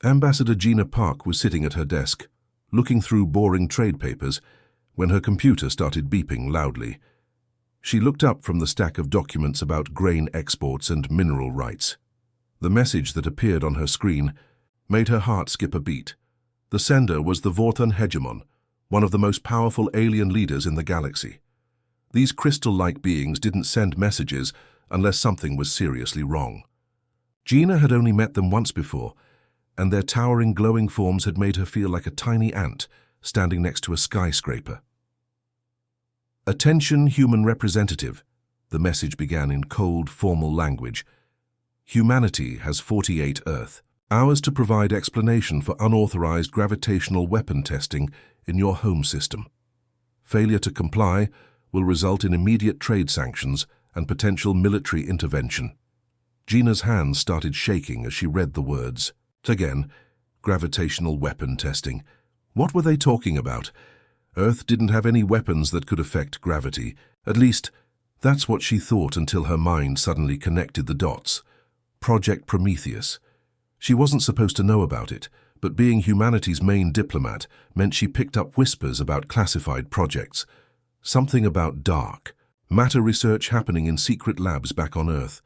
Ambassador Gina Park was sitting at her desk, looking through boring trade papers, when her computer started beeping loudly. She looked up from the stack of documents about grain exports and mineral rights. The message that appeared on her screen made her heart skip a beat. The sender was the Vorthon Hegemon, one of the most powerful alien leaders in the galaxy. These crystal-like beings didn't send messages unless something was seriously wrong. Gina had only met them once before, and their towering glowing forms had made her feel like a tiny ant standing next to a skyscraper. "Attention, human representative," the message began in cold, formal language. "Humanity has 48 Earth hours to provide explanation for unauthorized gravitational weapon testing in your home system. Failure to comply will result in immediate trade sanctions and potential military intervention." Gina's hands started shaking as she read the words. Again, gravitational weapon testing. What were they talking about? Earth didn't have any weapons that could affect gravity. At least, that's what she thought until her mind suddenly connected the dots. Project Prometheus. She wasn't supposed to know about it, but being humanity's main diplomat meant she picked up whispers about classified projects. Something about dark matter research happening in secret labs back on Earth.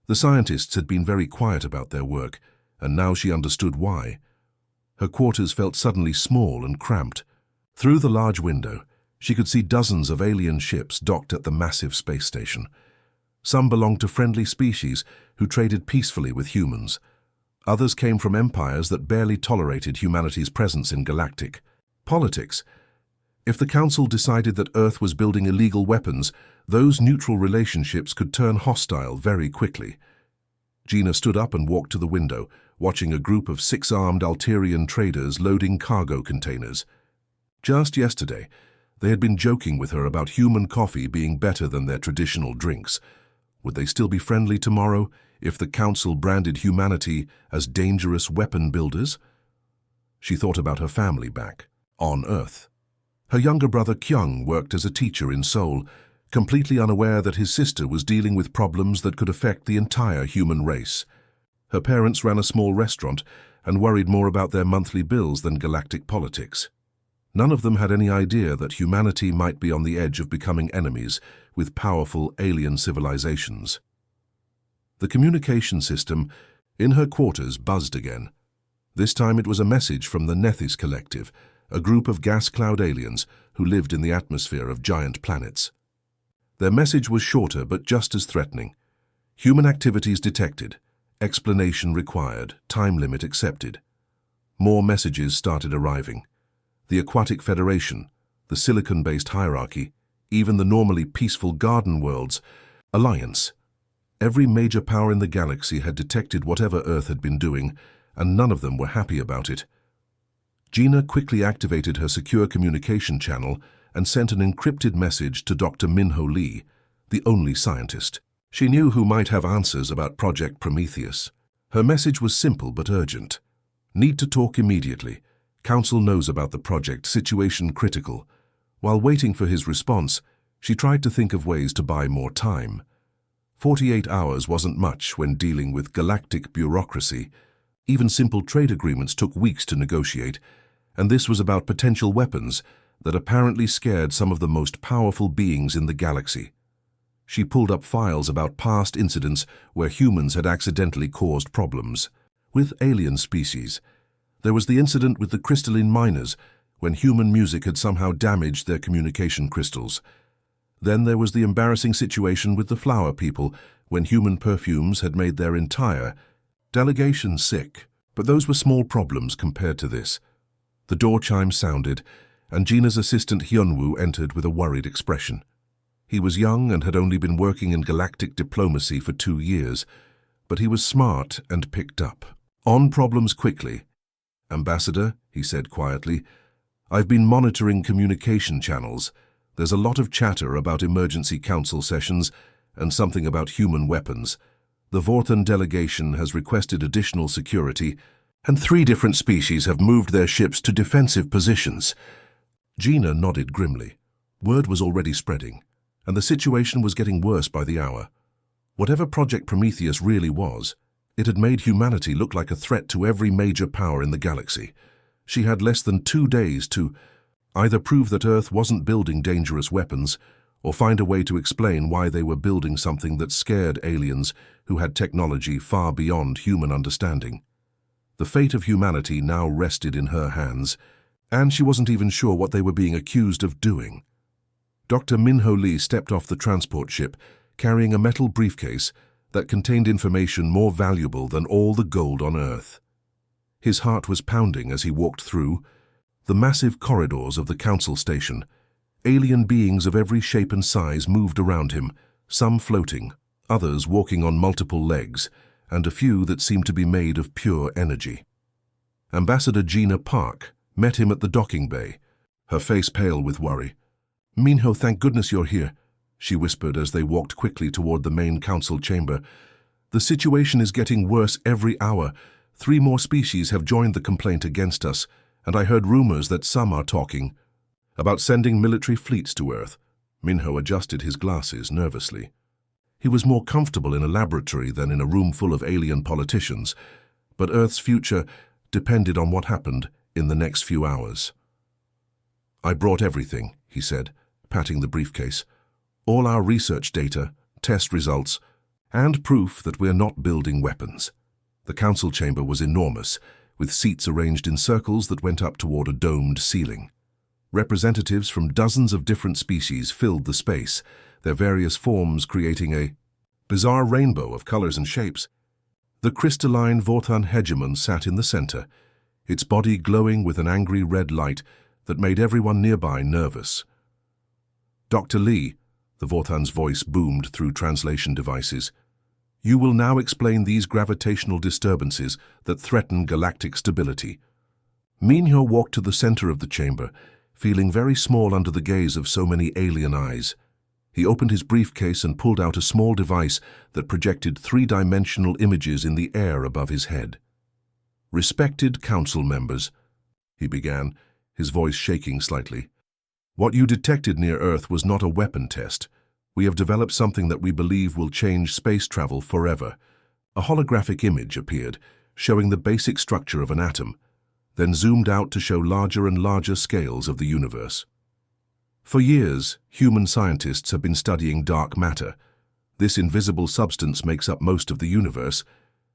The scientists had been very quiet about their work, and now she understood why. Her quarters felt suddenly small and cramped. Through the large window, she could see dozens of alien ships docked at the massive space station. Some belonged to friendly species who traded peacefully with humans. Others came from empires that barely tolerated humanity's presence in galactic politics. If the Council decided that Earth was building illegal weapons, those neutral relationships could turn hostile very quickly. Gina stood up and walked to the window, watching a group of 6-armed Alterian traders loading cargo containers. Just yesterday, they had been joking with her about human coffee being better than their traditional drinks. Would they still be friendly tomorrow if the Council branded humanity as dangerous weapon builders? She thought about her family back on Earth. Her younger brother Kyung worked as a teacher in Seoul, completely unaware that his sister was dealing with problems that could affect the entire human race. Her parents ran a small restaurant and worried more about their monthly bills than galactic politics. None of them had any idea that humanity might be on the edge of becoming enemies with powerful alien civilizations. The communication system in her quarters buzzed again. This time it was a message from the Nethys Collective, a group of gas cloud aliens who lived in the atmosphere of giant planets. Their message was shorter but just as threatening. Human activities detected. Explanation required. Time limit accepted. More messages started arriving. The Aquatic Federation, the silicon-based hierarchy, even the normally peaceful garden worlds, alliance. Every major power in the galaxy had detected whatever Earth had been doing, and none of them were happy about it. Gina quickly activated her secure communication channel and sent an encrypted message to Dr. Minho Lee, the only scientist. She knew who might have answers about Project Prometheus. Her message was simple but urgent. Need to talk immediately. Council knows about the project, situation critical. While waiting for his response, she tried to think of ways to buy more time. 48 hours wasn't much when dealing with galactic bureaucracy. Even simple trade agreements took weeks to negotiate, and this was about potential weapons that apparently scared some of the most powerful beings in the galaxy. She pulled up files about past incidents where humans had accidentally caused problems. With alien species, there was the incident with the crystalline miners, when human music had somehow damaged their communication crystals. Then there was the embarrassing situation with the flower people, when human perfumes had made their entire delegation sick. But those were small problems compared to this. The door chime sounded, and Gina's assistant Hyunwoo entered with a worried expression. He was young and had only been working in galactic diplomacy for 2 years, but he was smart and picked up on problems quickly. "Ambassador," he said quietly, "I've been monitoring communication channels. There's a lot of chatter about emergency council sessions and something about human weapons. The Vorthon delegation has requested additional security, and 3 different species have moved their ships to defensive positions." Gina nodded grimly. Word was already spreading, and the situation was getting worse by the hour. Whatever Project Prometheus really was, It had made humanity look like a threat to every major power in the galaxy. She had less than 2 days to either prove that Earth wasn't building dangerous weapons or find a way to explain why they were building something that scared aliens who had technology far beyond human understanding. The fate of humanity now rested in her hands, and she wasn't even sure what they were being accused of doing. Dr. Minho Lee stepped off the transport ship, carrying a metal briefcase that contained information more valuable than all the gold on Earth. His heart was pounding as he walked through the massive corridors of the council station. Alien beings of every shape and size moved around him, some floating, others walking on multiple legs, and a few that seemed to be made of pure energy. Ambassador Gina Park met him at the docking bay, her face pale with worry. "Minho, thank goodness you're here," she whispered as they walked quickly toward the main council chamber. "The situation is getting worse every hour. 3 more species have joined the complaint against us, and I heard rumors that some are talking about sending military fleets to Earth." Minho adjusted his glasses nervously. He was more comfortable in a laboratory than in a room full of alien politicians, but Earth's future depended on what happened in the next few hours. "I brought everything," he said, patting the briefcase. "All our research data, test results, and proof that we're not building weapons." The council chamber was enormous, with seats arranged in circles that went up toward a domed ceiling. Representatives from dozens of different species filled the space, their various forms creating a bizarre rainbow of colors and shapes. The crystalline Vorthan hegemon sat in the center, its body glowing with an angry red light that made everyone nearby nervous. "Dr. Lee," the Vorthan's voice boomed through translation devices, "you will now explain these gravitational disturbances that threaten galactic stability." Minho walked to the center of the chamber, feeling very small under the gaze of so many alien eyes. He opened his briefcase and pulled out a small device that projected 3-dimensional images in the air above his head. "Respected council members," he began, his voice shaking slightly, "what you detected near Earth was not a weapon test. We have developed something that we believe will change space travel forever." A holographic image appeared, showing the basic structure of an atom, then zoomed out to show larger and larger scales of the universe. For years, human scientists have been studying dark matter. This invisible substance makes up most of the universe,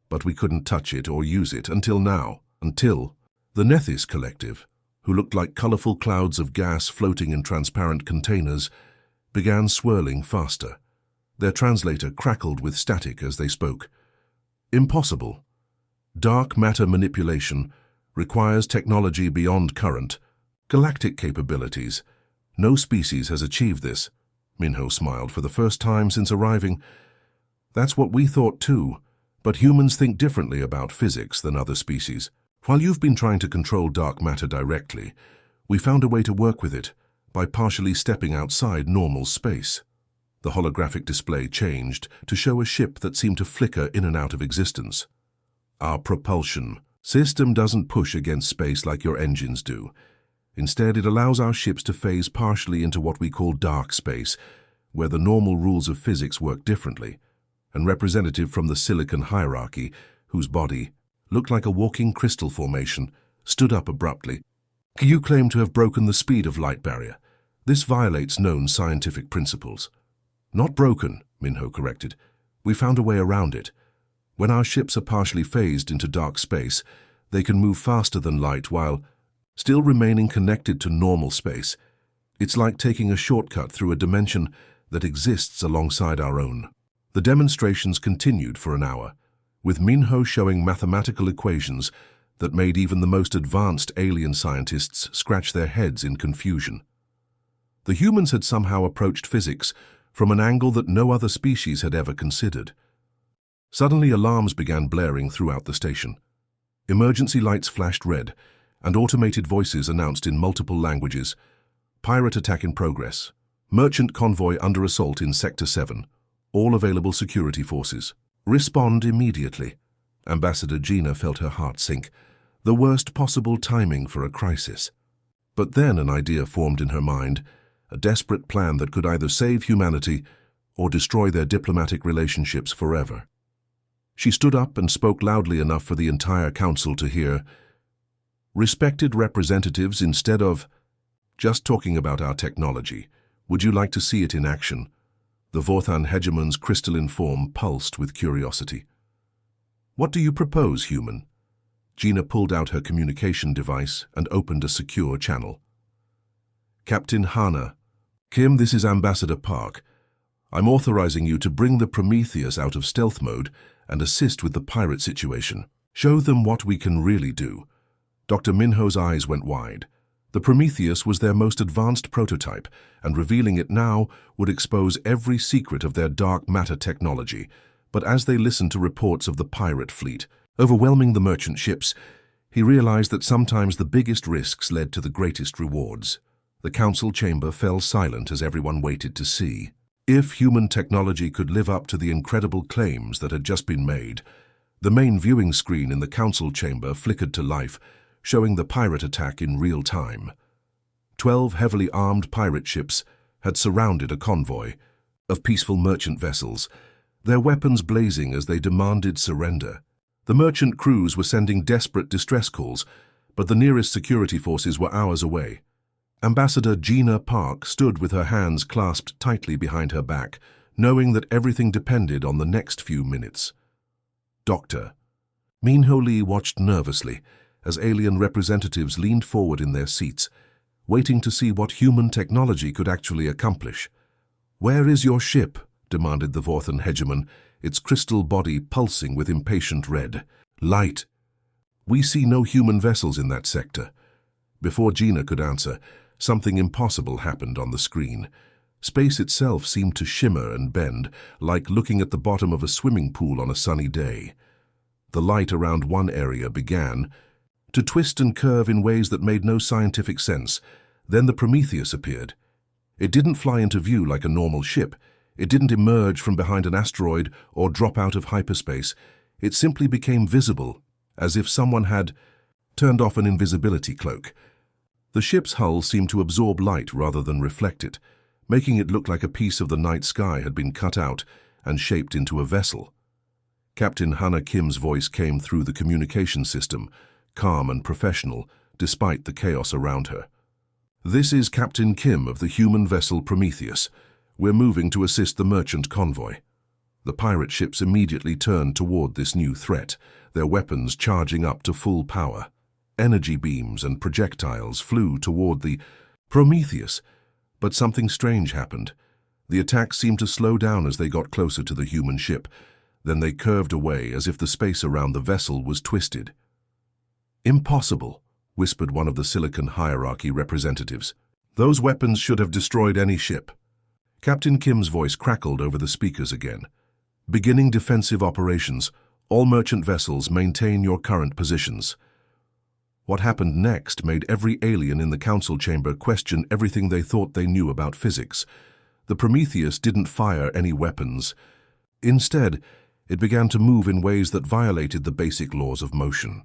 but we couldn't touch it or use it until now. Until the Nethys Collective, who looked like colorful clouds of gas floating in transparent containers, began swirling faster. Their translator crackled with static as they spoke. "Impossible. Dark matter manipulation requires technology beyond current, galactic capabilities. No species has achieved this." Minho smiled for the first time since arriving. "That's what we thought too, but humans think differently about physics than other species. While you've been trying to control dark matter directly, we found a way to work with it by partially stepping outside normal space." The holographic display changed to show a ship that seemed to flicker in and out of existence. "Our propulsion system doesn't push against space like your engines do. Instead, it allows our ships to phase partially into what we call dark space, where the normal rules of physics work differently. An representative from the silicon hierarchy, whose body looked like a walking crystal formation, stood up abruptly. "You claim to have broken the speed of light barrier. This violates known scientific principles." "Not broken," Minho corrected. "We found a way around it. When our ships are partially phased into dark space, they can move faster than light while still remaining connected to normal space. It's like taking a shortcut through a dimension that exists alongside our own." The demonstrations continued for an hour, with Minho showing mathematical equations that made even the most advanced alien scientists scratch their heads in confusion. The humans had somehow approached physics from an angle that no other species had ever considered. Suddenly, alarms began blaring throughout the station. Emergency lights flashed red, and automated voices announced in multiple languages, "Pirate attack in progress. Merchant convoy under assault in Sector 7. All available security forces. Respond immediately." Ambassador Gina felt her heart sink. The worst possible timing for a crisis. But then an idea formed in her mind, a desperate plan that could either save humanity or destroy their diplomatic relationships forever. She stood up and spoke loudly enough for the entire council to hear. "Respected representatives, instead of just talking about our technology, would you like to see it in action?" The Vorthan hegemon's crystalline form pulsed with curiosity. "What do you propose, human?" Gina pulled out her communication device and opened a secure channel. "Captain Hana, Kim, this is Ambassador Park. I'm authorizing you to bring the Prometheus out of stealth mode and assist with the pirate situation. Show them what we can really do." Dr. Minho's eyes went wide. The Prometheus was their most advanced prototype, and revealing it now would expose every secret of their dark matter technology. But as they listened to reports of the pirate fleet overwhelming the merchant ships, he realized that sometimes the biggest risks led to the greatest rewards. The council chamber fell silent as everyone waited to see. If human technology could live up to the incredible claims that had just been made, the main viewing screen in the council chamber flickered to life, showing the pirate attack in real time. 12 heavily armed pirate ships had surrounded a convoy of peaceful merchant vessels, their weapons blazing as they demanded surrender. The merchant crews were sending desperate distress calls, but the nearest security forces were hours away. Ambassador Gina Park stood with her hands clasped tightly behind her back, knowing that everything depended on the next few minutes. Doctor. Minho Lee watched nervously as alien representatives leaned forward in their seats, waiting to see what human technology could actually accomplish. "Where is your ship?" demanded the Vorthan hegemon, its crystal body pulsing with impatient red. "Light. We see no human vessels in that sector." Before Gina could answer, something impossible happened on the screen. Space itself seemed to shimmer and bend, like looking at the bottom of a swimming pool on a sunny day. The light around one area began to twist and curve in ways that made no scientific sense. Then the Prometheus appeared. It didn't fly into view like a normal ship. It didn't emerge from behind an asteroid or drop out of hyperspace. It simply became visible, as if someone had turned off an invisibility cloak. The ship's hull seemed to absorb light rather than reflect it, making it look like a piece of the night sky had been cut out and shaped into a vessel. Captain Hana Kim's voice came through the communication system, calm and professional, despite the chaos around her. "This is Captain Kim of the human vessel Prometheus. We're moving to assist the merchant convoy." The pirate ships immediately turned toward this new threat, their weapons charging up to full power. Energy beams and projectiles flew toward the Prometheus, but something strange happened. The attack seemed to slow down as they got closer to the human ship. Then they curved away as if the space around the vessel was twisted. "Impossible," whispered one of the Silicon Hierarchy representatives. "Those weapons should have destroyed any ship." Captain Kim's voice crackled over the speakers again. "Beginning defensive operations. All merchant vessels maintain your current positions." What happened next made every alien in the council chamber question everything they thought they knew about physics. The Prometheus didn't fire any weapons. Instead, it began to move in ways that violated the basic laws of motion.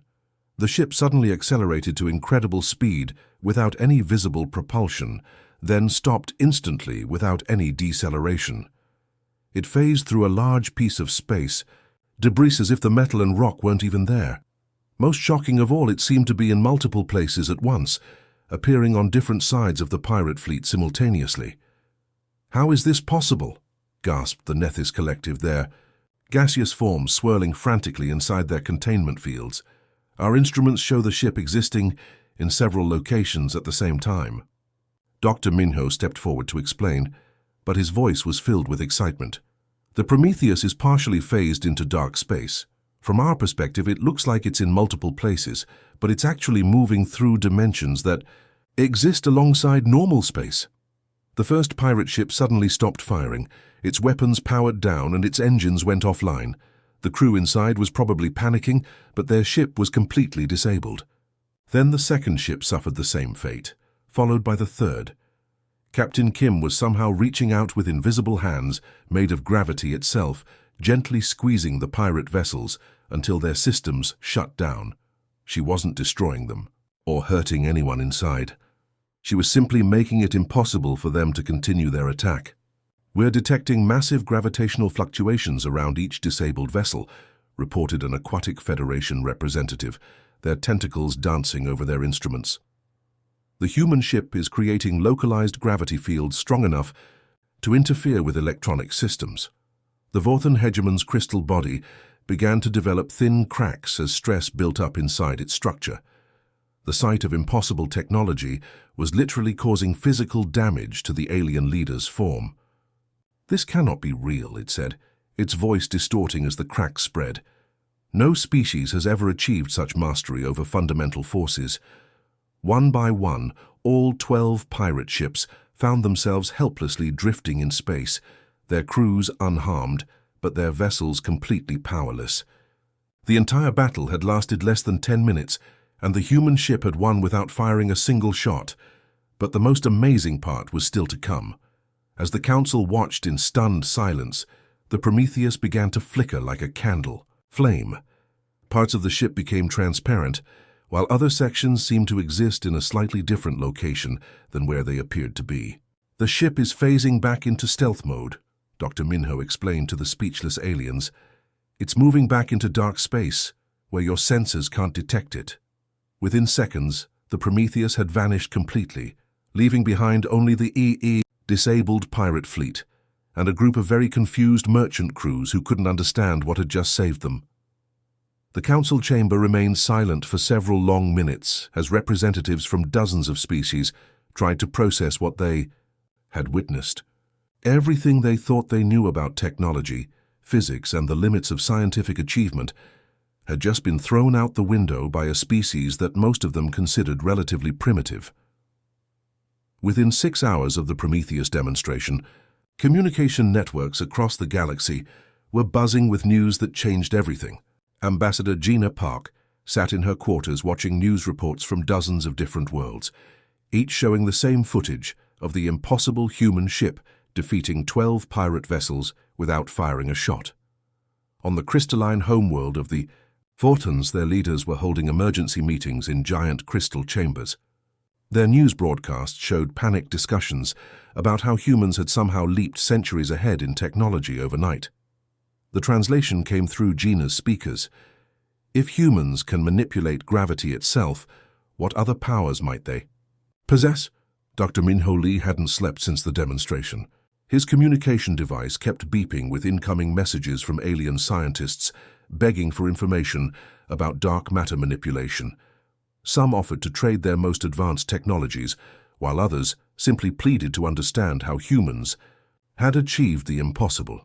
The ship suddenly accelerated to incredible speed without any visible propulsion, then stopped instantly without any deceleration. It phased through a large piece of space, debris as if the metal and rock weren't even there. Most shocking of all, it seemed to be in multiple places at once, appearing on different sides of the pirate fleet simultaneously. "How is this possible?" gasped the Nethys collective there, gaseous forms swirling frantically inside their containment fields. "Our instruments show the ship existing in several locations at the same time." Dr. Minho stepped forward to explain, but his voice was filled with excitement. "The Prometheus is partially phased into dark space. From our perspective, it looks like it's in multiple places, but it's actually moving through dimensions that exist alongside normal space." The first pirate ship suddenly stopped firing. Its weapons powered down and its engines went offline. The crew inside was probably panicking, but their ship was completely disabled. Then the second ship suffered the same fate, followed by the third. Captain Kim was somehow reaching out with invisible hands made of gravity itself, gently squeezing the pirate vessels until their systems shut down. She wasn't destroying them or hurting anyone inside. She was simply making it impossible for them to continue their attack. "We're detecting massive gravitational fluctuations around each disabled vessel. reported an Aquatic Federation representative, their tentacles dancing over their instruments. The human ship is creating localized gravity fields strong enough to interfere with electronic systems. The Vorthan hegemon's crystal body began to develop thin cracks as stress built up inside its structure. The sight of impossible technology was literally causing physical damage to the alien leader's form. "This cannot be real," it said, its voice distorting as the cracks spread. "No species has ever achieved such mastery over fundamental forces." One by one, all 12 pirate ships found themselves helplessly drifting in space, their crews unharmed, but their vessels completely powerless. The entire battle had lasted less than 10 minutes, and the human ship had won without firing a single shot. But the most amazing part was still to come. As the council watched in stunned silence, the Prometheus began to flicker like a candle. Flame. Parts of the ship became transparent, while other sections seemed to exist in a slightly different location than where they appeared to be. "The ship is phasing back into stealth mode," Dr. Minho explained to the speechless aliens. "It's moving back into dark space, where your sensors can't detect it." Within seconds, the Prometheus had vanished completely, leaving behind only the disabled pirate fleet, and a group of very confused merchant crews who couldn't understand what had just saved them. The council chamber remained silent for several long minutes as representatives from dozens of species tried to process what they had witnessed. Everything they thought they knew about technology, physics, and the limits of scientific achievement had just been thrown out the window by a species that most of them considered relatively primitive. Within 6 hours of the Prometheus demonstration, communication networks across the galaxy were buzzing with news that changed everything. Ambassador Gina Park sat in her quarters watching news reports from dozens of different worlds, each showing the same footage of the impossible human ship defeating 12 pirate vessels without firing a shot. On the crystalline homeworld of the Vorthans, their leaders were holding emergency meetings in giant crystal chambers. Their news broadcasts showed panicked discussions about how humans had somehow leaped centuries ahead in technology overnight. The translation came through Gina's speakers. "If humans can manipulate gravity itself, what other powers might they possess?" Dr. Minho Lee hadn't slept since the demonstration. His communication device kept beeping with incoming messages from alien scientists begging for information about dark matter manipulation. Some offered to trade their most advanced technologies, while others simply pleaded to understand how humans had achieved the impossible.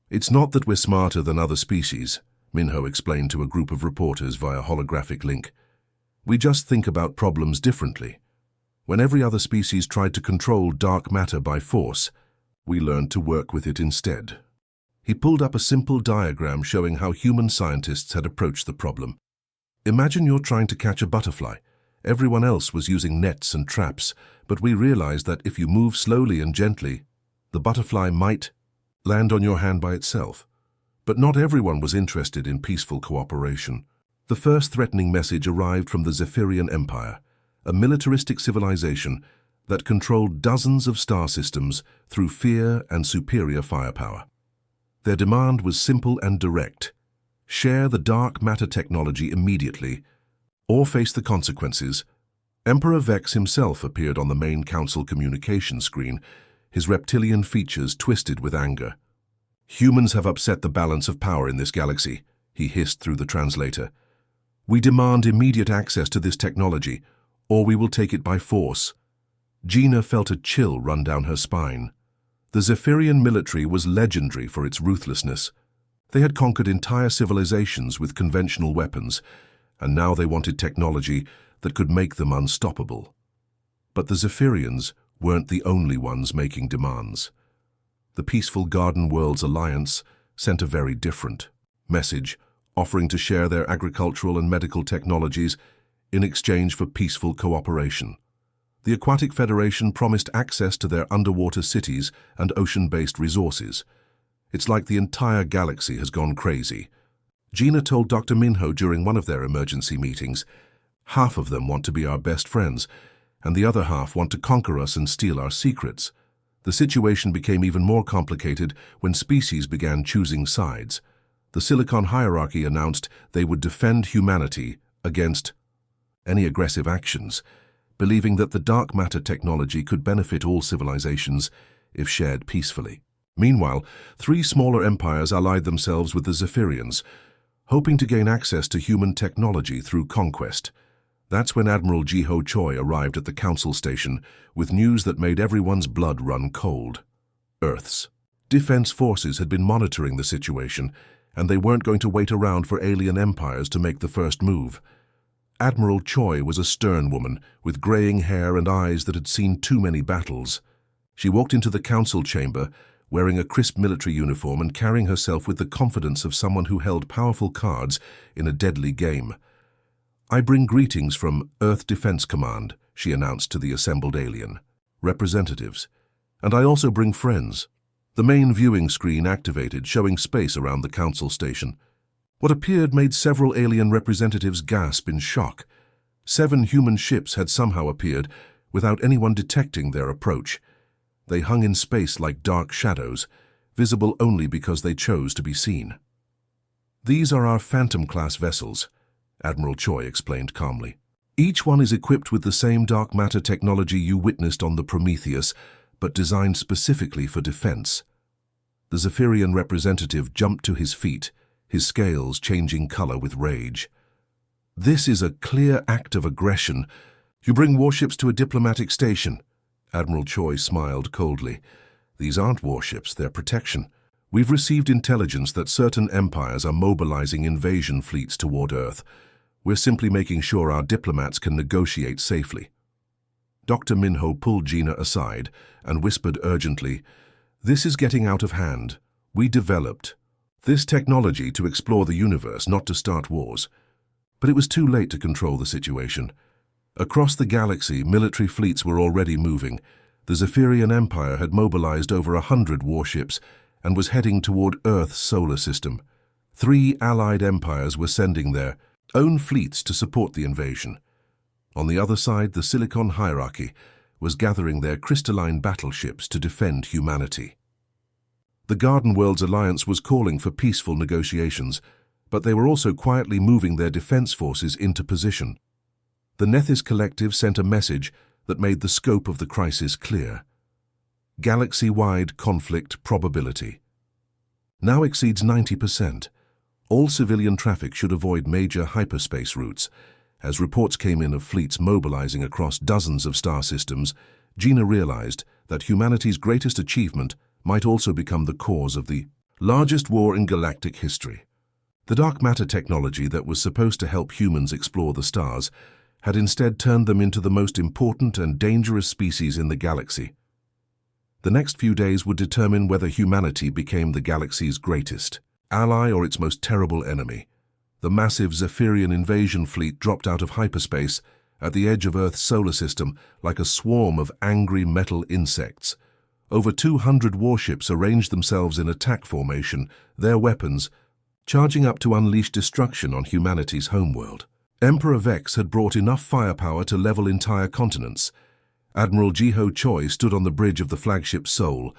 "It's not that we're smarter than other species," Minho explained to a group of reporters via holographic link. "We just think about problems differently. When every other species tried to control dark matter by force, we learned to work with it instead." He pulled up a simple diagram showing how human scientists had approached the problem. "Imagine you're trying to catch a butterfly. Everyone else was using nets and traps, but we realized that if you move slowly and gently, the butterfly might land on your hand by itself." But not everyone was interested in peaceful cooperation. The first threatening message arrived from the Zephyrian Empire, a militaristic civilization that controlled dozens of star systems through fear and superior firepower. Their demand was simple and direct: share the dark matter technology immediately, or face the consequences. Emperor Vex himself appeared on the main council communication screen, his reptilian features twisted with anger. "Humans have upset the balance of power in this galaxy," he hissed through the translator. "We demand immediate access to this technology, or we will take it by force." Gina felt a chill run down her spine. The Zephyrian military was legendary for its ruthlessness. They had conquered entire civilizations with conventional weapons, and now they wanted technology that could make them unstoppable. But the Zephyrians weren't the only ones making demands. The Peaceful Garden Worlds Alliance sent a very different message, offering to share their agricultural and medical technologies in exchange for peaceful cooperation. The Aquatic Federation promised access to their underwater cities and ocean-based resources. "It's like the entire galaxy has gone crazy," Gina told Dr. Minho during one of their emergency meetings. "Half of them want to be our best friends, and the other half want to conquer us and steal our secrets." The situation became even more complicated when species began choosing sides. The Silicon hierarchy announced they would defend humanity against any aggressive actions, believing that the dark matter technology could benefit all civilizations if shared peacefully. Meanwhile, three smaller empires allied themselves with the Zephyrians, hoping to gain access to human technology through conquest. That's when Admiral Jiho Choi arrived at the council station with news that made everyone's blood run cold. Earth's defense forces had been monitoring the situation, and they weren't going to wait around for alien empires to make the first move. Admiral Choi was a stern woman with graying hair and eyes that had seen too many battles. She walked into the council chamber, wearing a crisp military uniform and carrying herself with the confidence of someone who held powerful cards in a deadly game. "I bring greetings from Earth Defense Command," she announced to the assembled alien representatives. "And I also bring friends." The main viewing screen activated, showing space around the council station. What appeared made several alien representatives gasp in shock. 7 human ships had somehow appeared without anyone detecting their approach. They hung in space like dark shadows, visible only because they chose to be seen. "These are our Phantom-class vessels," Admiral Choi explained calmly. "Each one is equipped with the same dark matter technology you witnessed on the Prometheus, but designed specifically for defense." The Zephyrian representative jumped to his feet, his scales changing color with rage. "This is a clear act of aggression. You bring warships to a diplomatic station." Admiral Choi smiled coldly. "These aren't warships, they're protection. We've received intelligence that certain empires are mobilizing invasion fleets toward Earth. We're simply making sure our diplomats can negotiate safely." Dr. Minho pulled Gina aside and whispered urgently, "This is getting out of hand. We developed this technology to explore the universe, not to start wars." But it was too late to control the situation. Across the galaxy, military fleets were already moving. The Zephyrian Empire had mobilized over 100 warships and was heading toward Earth's solar system. 3 allied empires were sending their own fleets to support the invasion. On the other side, the Silicon hierarchy was gathering their crystalline battleships to defend humanity. The Garden Worlds Alliance was calling for peaceful negotiations, but they were also quietly moving their defense forces into position. The Nethys Collective sent a message that made the scope of the crisis clear. Galaxy-wide conflict probability now exceeds 90%. All civilian traffic should avoid major hyperspace routes. As reports came in of fleets mobilizing across dozens of star systems, Gina realized that humanity's greatest achievement might also become the cause of the largest war in galactic history. The dark matter technology that was supposed to help humans explore the stars had instead turned them into the most important and dangerous species in the galaxy. The next few days would determine whether humanity became the galaxy's greatest ally or its most terrible enemy. The massive Zephyrian invasion fleet dropped out of hyperspace at the edge of Earth's solar system like a swarm of angry metal insects. Over 200 warships arranged themselves in attack formation, their weapons charging up to unleash destruction on humanity's homeworld. Emperor Vex had brought enough firepower to level entire continents. Admiral Jiho Choi stood on the bridge of the flagship Seoul,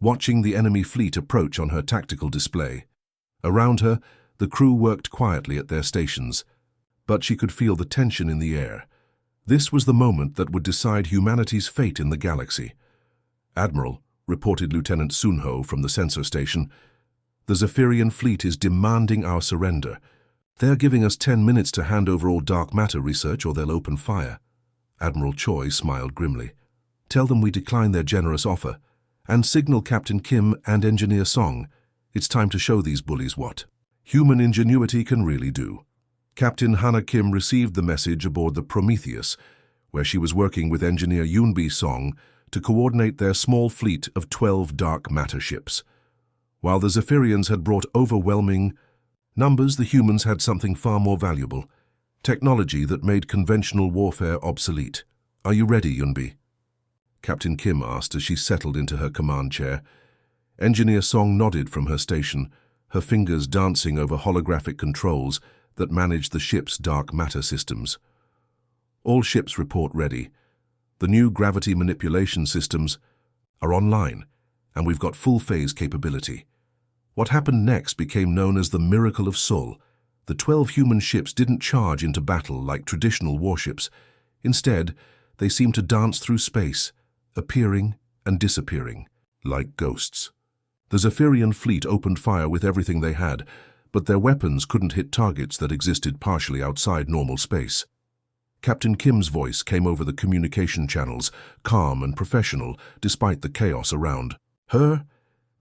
watching the enemy fleet approach on her tactical display. Around her, the crew worked quietly at their stations, but she could feel the tension in the air. This was the moment that would decide humanity's fate in the galaxy. "Admiral," reported Lieutenant Sunho from the sensor station, "the Zephyrian fleet is demanding our surrender. They're giving us 10 minutes to hand over all dark matter research or they'll open fire." Admiral Choi smiled grimly. "Tell them we decline their generous offer, and signal Captain Kim and Engineer Song. It's time to show these bullies what human ingenuity can really do." Captain Hana Kim received the message aboard the Prometheus, where she was working with Engineer Yoonbi Song to coordinate their small fleet of 12 dark matter ships. While the Zephyrians had brought overwhelming numbers, the humans had something far more valuable: technology that made conventional warfare obsolete. "Are you ready, Yoonbi?" Captain Kim asked as she settled into her command chair. Engineer Song nodded from her station, her fingers dancing over holographic controls that managed the ship's dark matter systems. "All ships report ready. The new gravity manipulation systems are online, and we've got full phase capability. What happened next became known as the Miracle of Sol. The 12 human ships didn't charge into battle like traditional warships. Instead, they seemed to dance through space, appearing and disappearing, like ghosts. The Zephyrian fleet opened fire with everything they had, but their weapons couldn't hit targets that existed partially outside normal space. Captain Kim's voice came over the communication channels, calm and professional despite the chaos around her.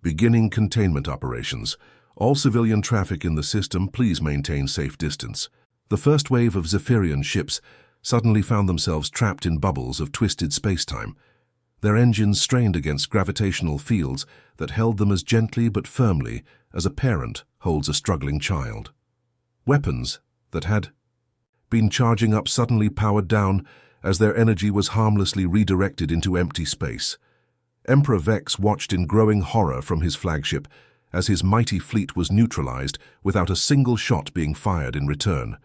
Beginning containment operations. All civilian traffic in the system, please maintain safe distance. The first wave of Zephyrian ships suddenly found themselves trapped in bubbles of twisted spacetime. Their engines strained against gravitational fields that held them as gently but firmly as a parent holds a struggling child. Weapons that had been charging up suddenly powered down as their energy was harmlessly redirected into empty space. Emperor Vex watched in growing horror from his flagship as his mighty fleet was neutralized without a single shot being fired in return.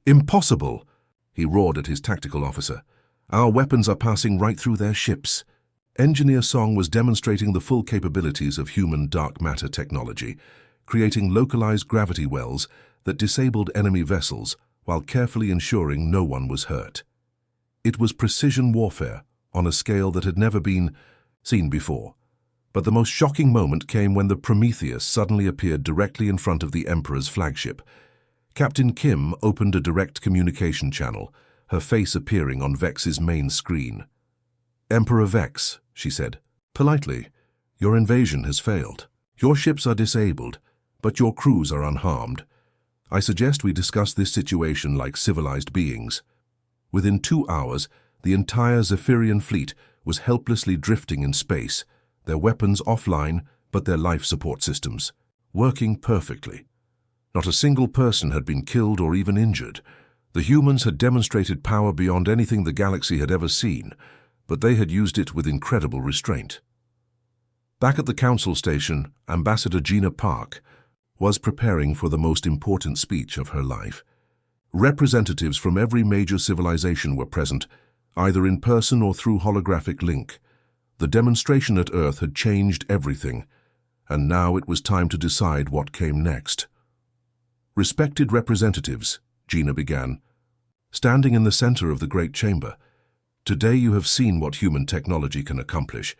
"Impossible!" he roared at his tactical officer. "Our weapons are passing right through their ships." Engineer Song was demonstrating the full capabilities of human dark matter technology, creating localized gravity wells that disabled enemy vessels while carefully ensuring no one was hurt. It was precision warfare on a scale that had never been seen before. But the most shocking moment came when the Prometheus suddenly appeared directly in front of the Emperor's flagship. Captain Kim opened a direct communication channel, her face appearing on Vex's main screen. "Emperor Vex," she said, politely, "your invasion has failed. Your ships are disabled, but your crews are unharmed. I suggest we discuss this situation like civilized beings." Within 2 hours, the entire Zephyrian fleet was helplessly drifting in space, their weapons offline, but their life support systems working perfectly. Not a single person had been killed or even injured. The humans had demonstrated power beyond anything the galaxy had ever seen, but they had used it with incredible restraint. Back at the council station, Ambassador Gina Park was preparing for the most important speech of her life. Representatives from every major civilization were present, either in person or through holographic link. The demonstration at Earth had changed everything, and now it was time to decide what came next. "Respected representatives," Gina began, standing in the center of the Great Chamber, "today you have seen what human technology can accomplish.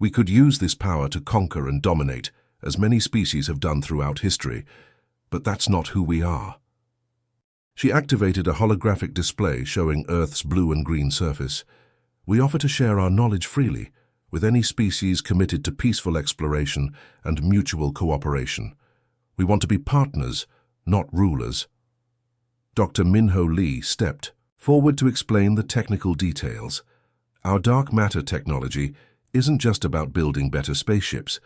We could use this power to conquer and dominate, as many species have done throughout history, but that's not who we are." She activated a holographic display showing Earth's blue and green surface. "We offer to share our knowledge freely with any species committed to peaceful exploration and mutual cooperation. We want to be partners, not rulers." Dr. Minho Lee stepped forward to explain the technical details. "Our dark matter technology isn't just about building better spaceships.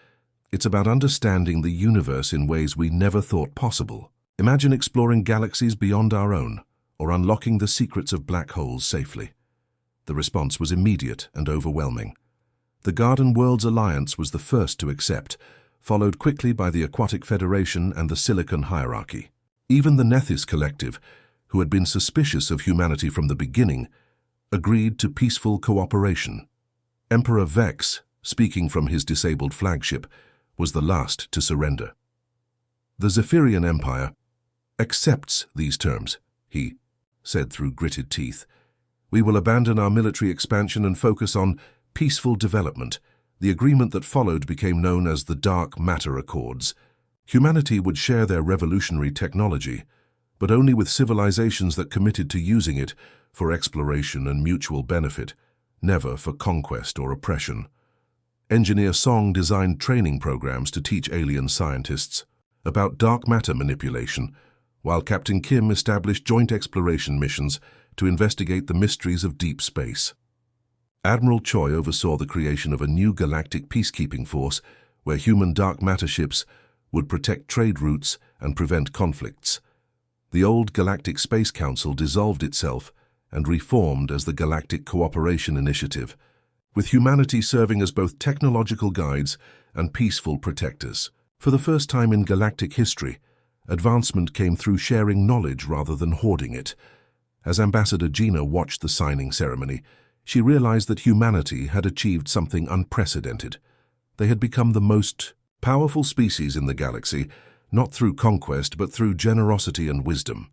It's about understanding the universe in ways we never thought possible. Imagine exploring galaxies beyond our own, or unlocking the secrets of black holes safely." The response was immediate and overwhelming. The Garden Worlds Alliance was the first to accept, followed quickly by the Aquatic Federation and the Silicon Hierarchy. Even the Nethys Collective, who had been suspicious of humanity from the beginning, agreed to peaceful cooperation. Emperor Vex, speaking from his disabled flagship, was the last to surrender. "The Zephyrian Empire accepts these terms," he said through gritted teeth. "We will abandon our military expansion and focus on peaceful development." The agreement that followed became known as the Dark Matter Accords. Humanity would share their revolutionary technology, but only with civilizations that committed to using it for exploration and mutual benefit, never for conquest or oppression. Engineer Song designed training programs to teach alien scientists about dark matter manipulation, while Captain Kim established joint exploration missions to investigate the mysteries of deep space. Admiral Choi oversaw the creation of a new galactic peacekeeping force where human dark matter ships would protect trade routes and prevent conflicts. The old Galactic Space Council dissolved itself and reformed as the Galactic Cooperation Initiative, with humanity serving as both technological guides and peaceful protectors. For the first time in galactic history, advancement came through sharing knowledge rather than hoarding it. As Ambassador Gina watched the signing ceremony, she realized that humanity had achieved something unprecedented. They had become the most powerful species in the galaxy, not through conquest but through generosity and wisdom.